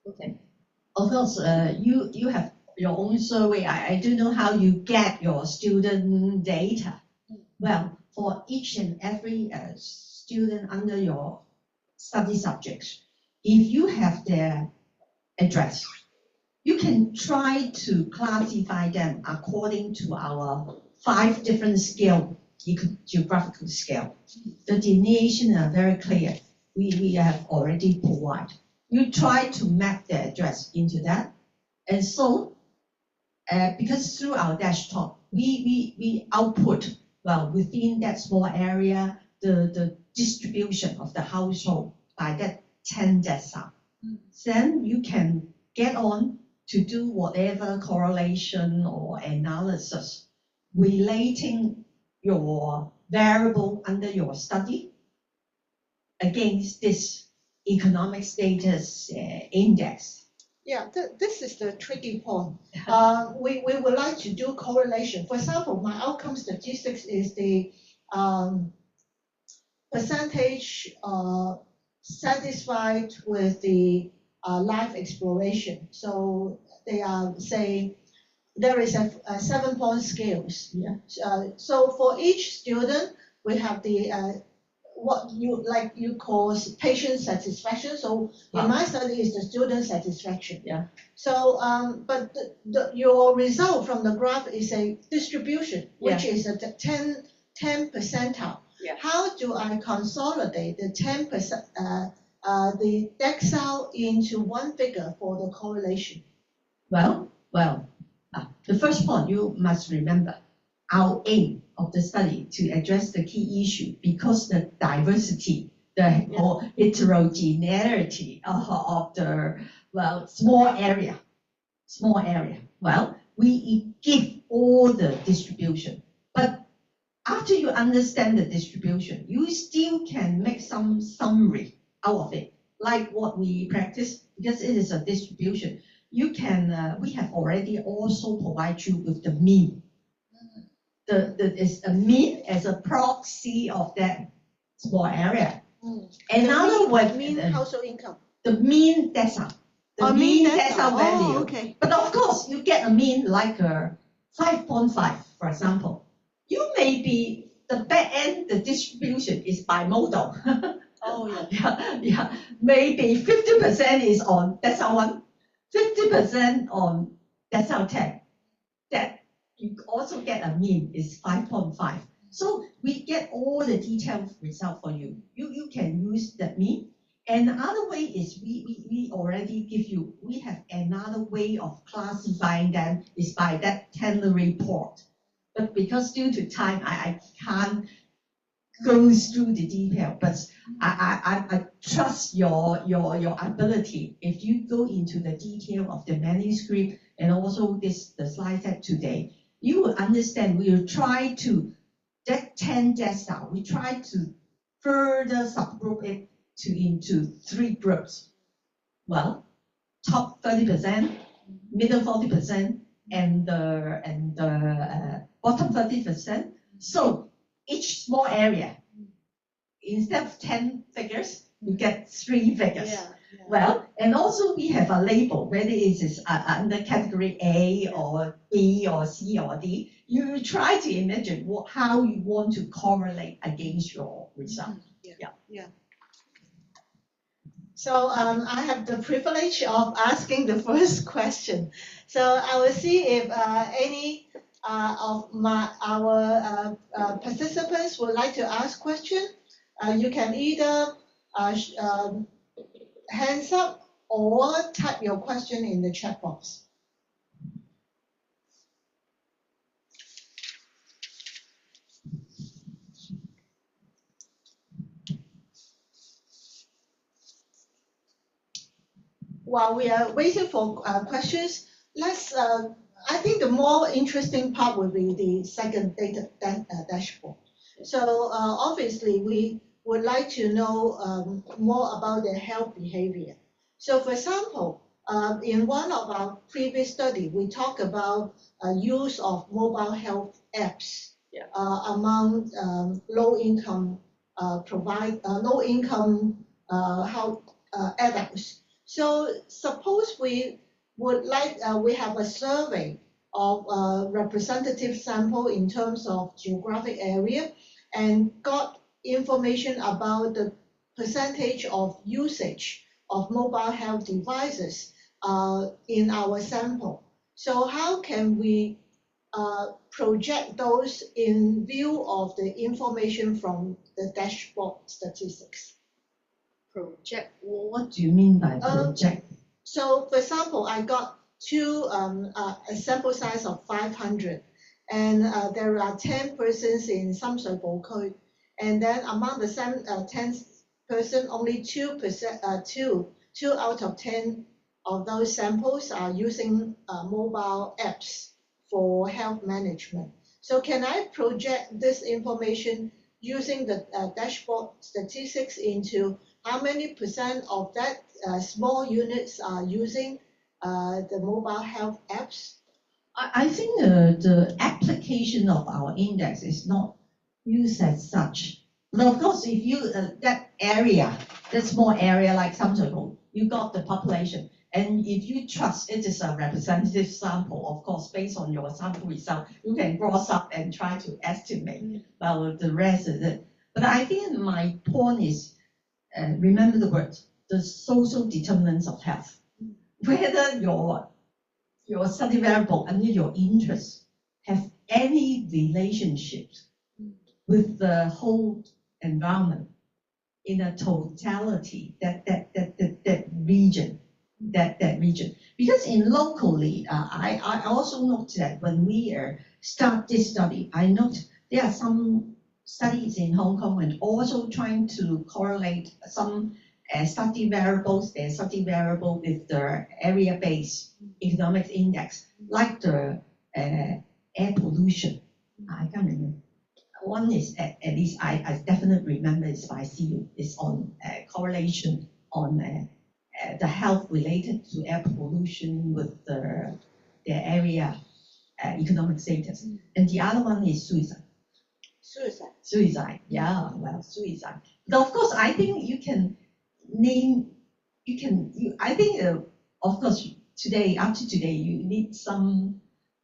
Okay. Of course, you have your own survey. I don't know how you get your student data. Well, for each and every student under your study subjects, if you have their address, you can try to classify them according to our 5 different geographical scale. The delineation are very clear. We have already provided. You try to map the address into that. And so, because through our desktop, we output, well, within that small area, the distribution of the household by that 10 decile. Then you can get on to do whatever correlation or analysis relating your variable under your study against this economic status index. Yeah, this is the tricky point. We would like to do correlation. For example, my outcome statistics is the percentage satisfied with the life exploration. So they are saying there is a 7-point scales. Yeah. So for each student, we have the what you call patient satisfaction. So in my study is the student satisfaction. Yeah. So but your result from the graph is a distribution, which is a 10 percentile. Yeah. How do I consolidate the 10%, the decile into one figure for the correlation? Well, the first point you must remember, our aim of the study to address the key issue, because the diversity, or heterogeneity of the, well, small area. Well, we give all the distribution, but after you understand the distribution, you still can make some summary out of it, like what we practice, because it is a distribution. You can, we have already also provided you with the mean. Is a mean as a proxy of that small area. Another word, mean household income. the mean decile. The mean decile value. Oh, okay. But of course, you get a mean like a 5.5, for example. You may be, the back end, the distribution is bimodal. Oh, yeah. Yeah. Maybe 50% is on decile 1, 50% on decile 10. That you also get a mean is 5.5. So we get all the detailed result for you. You can use that mean, Another way is we already give you, we have another way of classifying them is by that tender report. But because due to time, I can't go through the detail, but I trust your ability. If you go into the detail of the manuscript and also the slide set today, you will understand. We will try to, that 10 decile, we try to further subgroup it into 3 groups. Well, top 30%, middle 40%, and the bottom 30%. So each small area, instead of 10 figures, you get 3 figures. Yeah. Well, and also we have a label, whether it is under category A or B or C or D. You try to imagine how you want to correlate against your result. Yeah. So I have the privilege of asking the first question. So I will see if any of our participants would like to ask question. You can either hands up or type your question in the chat box. While we are waiting for questions, let's. I think the more interesting part will be the second data dashboard. So obviously, we would like to know more about their health behavior. So, for example, in one of our previous study, we talked about use of mobile health apps among low-income adults. So suppose we would like, we have a survey of a representative sample in terms of geographic area and got information about the percentage of usage of mobile health devices in our sample. So how can we project those in view of the information from the dashboard statistics? Project? What do you mean by project? So, for example, I got a sample size of 500, and there are 10 persons in 深水埗區, and then among the 10 person, only 2 out of 10 of those samples are using mobile apps for health management. So, can I project this information using the dashboard statistics into how many percent of that small units are using the mobile health apps? I think the application of our index is not used as such. But of course, if you that area, that small area like 深水埗, you got the population, and if you trust it is a representative sample, of course, based on your sample result, you can gross up and try to estimate well the rest of it. But I think my point is, remember the word, the social determinants of health. Whether your study variable and your interests have any relationship with the whole environment in a totality, that region. Because in locally, I also note that when we start this study, I note there are some studies in Hong Kong and also trying to correlate some study variables, their study variable with the area-based economic index, like the air pollution. I can't remember. One is at least I definitely remember it's by CU. It's on correlation on the health related to air pollution with the area economic status. And the other one is suicide. Suicide, yeah, well, suicide. But of course, I think you can name, I think, of course, after today, you need some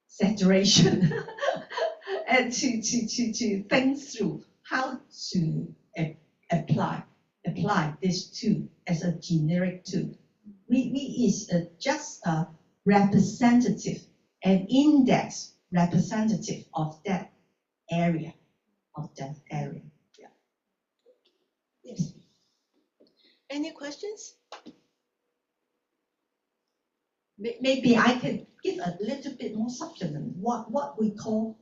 saturation and to think through how to apply this tool as a generic tool. We is just a representative, an index representative of that area. Yeah. Yes. Any questions? Maybe I could give a little bit more supplement. What we call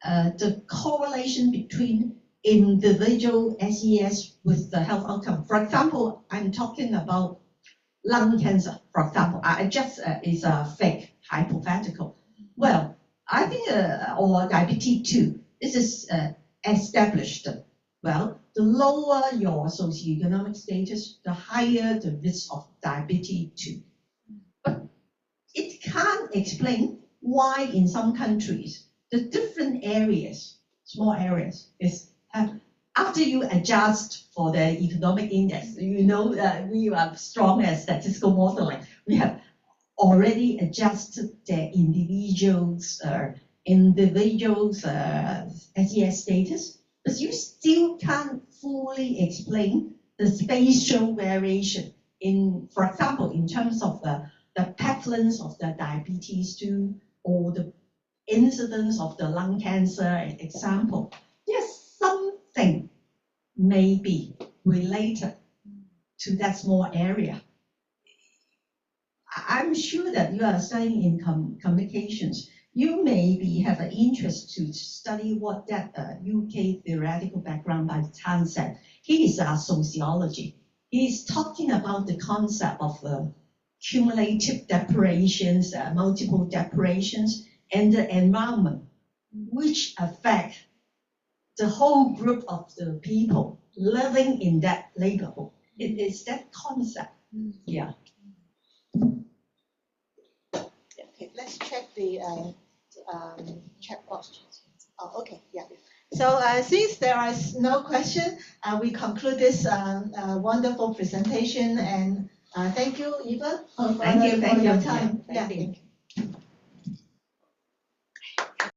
the correlation between individual SES with the health outcome. For example, I'm talking about lung cancer. For example, I just is a fake hypothetical. Well, I think or diabetes too. This is established. Well, the lower your socioeconomic status, the higher the risk of diabetes too. But it can't explain why in some countries the different areas, small areas, is after you adjust for the economic index, you know we are strong at statistical modeling. We have already adjusted the individuals' SES status, but you still can't fully explain the spatial variation in, for example, in terms of the prevalence of the diabetes too, or the incidence of the lung cancer example. Yes, something may be related to that small area. I'm sure that you are studying in communications. You maybe have an interest to study what that UK theoretical background by Tan said. He is a sociology. He's talking about the concept of cumulative deprivations, multiple deprivations, and the environment, which affect the whole group of the people living in that neighborhood. It is that concept. Yeah. Okay, let's check the chat box. Oh, okay, yeah. So since there is no question, we conclude this wonderful presentation, and thank you, Eva, for Thank you your for your time. time. Thank you.